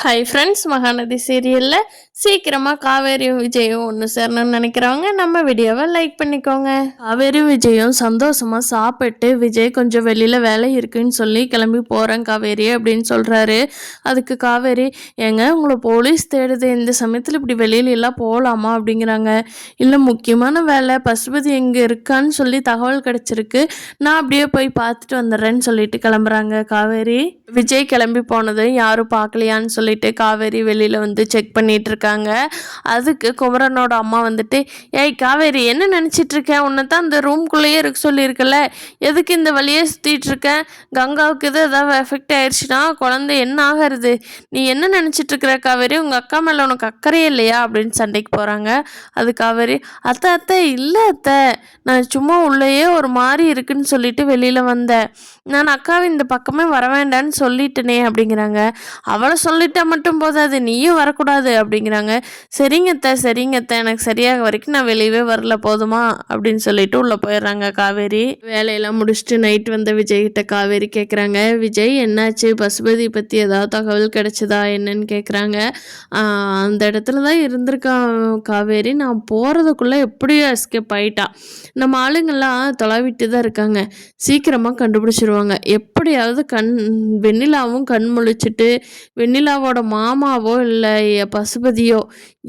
Hi friends, Mahanadi சீரியலில் சீக்கிரமாக காவேரியும் விஜயும் ஒன்று சேரணும்னு நினைக்கிறவங்க நம்ம வீடியோவை லைக் பண்ணிக்கோங்க. காவேரி விஜயும் சந்தோஷமாக சாப்பிட்டு விஜய் கொஞ்சம் வெளியில் வேலை இருக்குன்னு சொல்லி கிளம்பி போகிறேன் காவேரி அப்படின்னு சொல்கிறாரு. அதுக்கு காவேரி, ஏங்க உங்களை போலீஸ் தேடுது, இந்த சமயத்தில் இப்படி வெளியில எல்லாம் போகலாமா அப்படிங்கிறாங்க. இல்லை, முக்கியமான வேலை, பசுபதி எங்கே இருக்கான்னு சொல்லி தகவல் கிடச்சிருக்கு, நான் அப்படியே போய் பார்த்துட்டு வந்துடுறேன்னு சொல்லிட்டு கிளம்புறாங்க காவேரி. விஜய் கிளம்பி போனது யாரும் பார்க்கலையான்னு சொல்லிட்டு காவேரி வெளியில் வந்து செக் பண்ணிட்டு இருக்காங்க. அதுக்கு குமரனோட அம்மா வந்துட்டு, ஏய் காவேரி, என்ன நினச்சிட்டு இருக்கேன், உன்னை தான் இந்த ரூம்குள்ளேயே இருக்க சொல்லியிருக்கல, எதுக்கு இந்த வழியே சுற்றிட்டு இருக்கேன், கங்காவுக்கு ஏதாவது எஃபெக்ட் ஆயிடுச்சுன்னா குழந்தை என்ன ஆகிறது, நீ என்ன நினச்சிட்டு இருக்கிற காவேரி, உங்கள் அக்கா மேலே உனக்கு அக்கறையே இல்லையா அப்படின்னு சண்டைக்கு போகிறாங்க. அது காவேரி, அத்தை அத்தை இல்லை அத்தை, நான் சும்மா உள்ளேயே ஒரு மாதிரி இருக்குன்னு சொல்லிட்டு வெளியில் வந்தேன், நான் அக்காவை இந்த பக்கமே வர வேண்டான்னு சொல்லிட்டேனே அப்படிங்கிறாங்க. அவளை சொல்லிட்டா மட்டும் போதாது, நீயும் வரக்கூடாது அப்படிங்கிறாங்க. சரிங்கத்த எனக்கு சரியாக வரைக்கும் நான் வெளியவே வரல, போதுமா அப்படின்னு சொல்லிட்டு உள்ளே போயிடுறாங்க காவேரி. வேலையெல்லாம் முடிச்சுட்டு நைட் வந்த விஜய்கிட்ட காவேரி கேட்குறாங்க, விஜய் என்னாச்சு, பசுபதி பற்றி ஏதாவது தகவல் கிடைச்சதா என்னன்னு கேட்குறாங்க. அந்த இடத்துல தான் இருந்திருக்கான் காவேரி, நான் போகிறதுக்குள்ளே எப்படியோ எஸ்கேப் ஆயிட்டா, நம்ம ஆளுங்கள்லாம் தொலைவிட்டு தான் இருக்காங்க, சீக்கிரமாக கண்டுபிடிச்சிருவாங்க, எப்படியாவது வெண்ணிலாவும் கண் முழிச்சிட்டு வெண்ணிலாவோட மாமாவோ இல்லை பசுபதியோ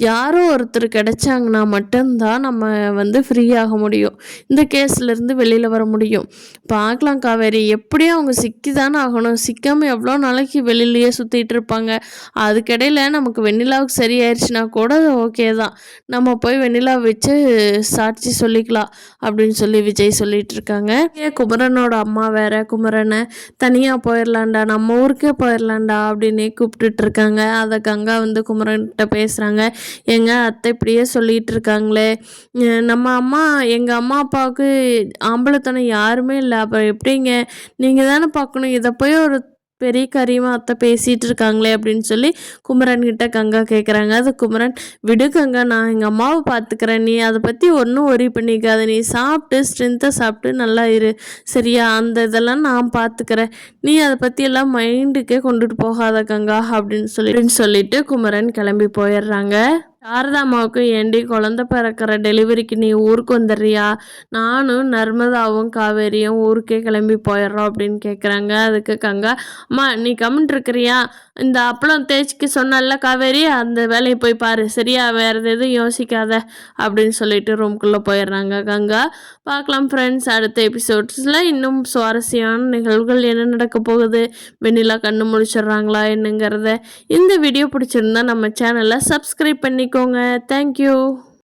யாரோ ஒருத்தர் கிடைச்சாங்கன்னா மட்டும்தான் நம்ம வந்து ஃப்ரீ ஆக முடியும், இந்த கேஸ்லேருந்து வெளியில் வர முடியும். பார்க்கலாம் காவேரி, எப்படியும் அவங்க சிக்கி தானே ஆகணும், சிக்காமல் எவ்வளோ நாளைக்கு வெளியிலேயே சுற்றிட்டு இருப்பாங்க, அதுக்கிடையில் நமக்கு வெண்ணிலாவுக்கு சரியாயிருச்சுன்னா கூட ஓகே தான், நம்ம போய் வெண்ணிலா வச்சு சாட்சி சொல்லிக்கலாம் அப்படின்னு சொல்லி விஜய் சொல்லிட்டு இருக்காங்க. குமரனோட அம்மா வேற குமரனை தனியாக போயிடலாண்டா, நம்ம ஊருக்கே போயிடலாண்டா அப்படின்னு கூப்பிட்டுட்டு இருக்காங்க. அதை கங்கா வந்து குமரன்கிட்ட பேசுகிறாங்க. எங்கள் அத்தை இப்படியே சொல்லிகிட்டு இருக்காங்களே, நம்ம அம்மா எங்கள் அம்மா அப்பாவுக்கு ஆம்பளைத்தனை யாருமே இல்லை, அப்புறம் எப்படிங்க, நீங்கள் தானே பார்க்கணும், இதை போய் ஒரு பெரிய காரியமாக அத்தை பேசிகிட்டு இருக்காங்களே அப்படின்னு சொல்லி குமரன்கிட்ட கங்கா கேட்குறாங்க. அது குமரன், விடு கங்கா, நான் எங்கள் அம்மாவை பார்த்துக்கிறேன், நீ அதை பற்றி ஒன்றும் ஒரி பண்ணிக்காத, நீ சாப்பிட்டு ஸ்ட்ரென்த்தை சாப்பிட்டு நல்லா இரு சரியா, அந்த இதெல்லாம் நான் பார்த்துக்கிறேன், நீ அதை பற்றியெல்லாம் மைண்டுக்கே கொண்டுட்டு போகாத கங்கா அப்படின்னு சொல்லிட்டு குமரன் கிளம்பி போயிடுறாங்க. சாரதாமாவுக்கு, ஏண்டி குழந்த பிறக்கிற டெலிவரிக்கு நீ ஊருக்கு வந்துடுறியா, நானும் நர்மதாவும் காவேரியும் ஊருக்கே கிளம்பி போயிடுறோம் அப்படின்னு கேட்குறாங்க. அதுக்கு கங்கா, அம்மா நீ கம்மின்னு இருக்கிறியா, இந்த அப்பளம் தேய்ச்சிக்கு சொன்னல காவேரி, அந்த வேலையை போய் பாரு சரியா, வேறு எதுவும் யோசிக்காத அப்படின்னு சொல்லிட்டு ரூம்குள்ளே போயிடுறாங்க கங்கா. பார்க்கலாம் ஃப்ரெண்ட்ஸ், அடுத்த எபிசோட்ஸில் இன்னும் சுவாரஸ்யமான நிகழ்வுகள் என்ன நடக்க போகுது, வெண்ணிலா கண்ணு முழிச்சிடுறாங்களா என்னங்கிறத. இந்த வீடியோ பிடிச்சிருந்தா நம்ம சேனலை சப்ஸ்கிரைப் பண்ணிக்கோங்க. தேங்க்யூ.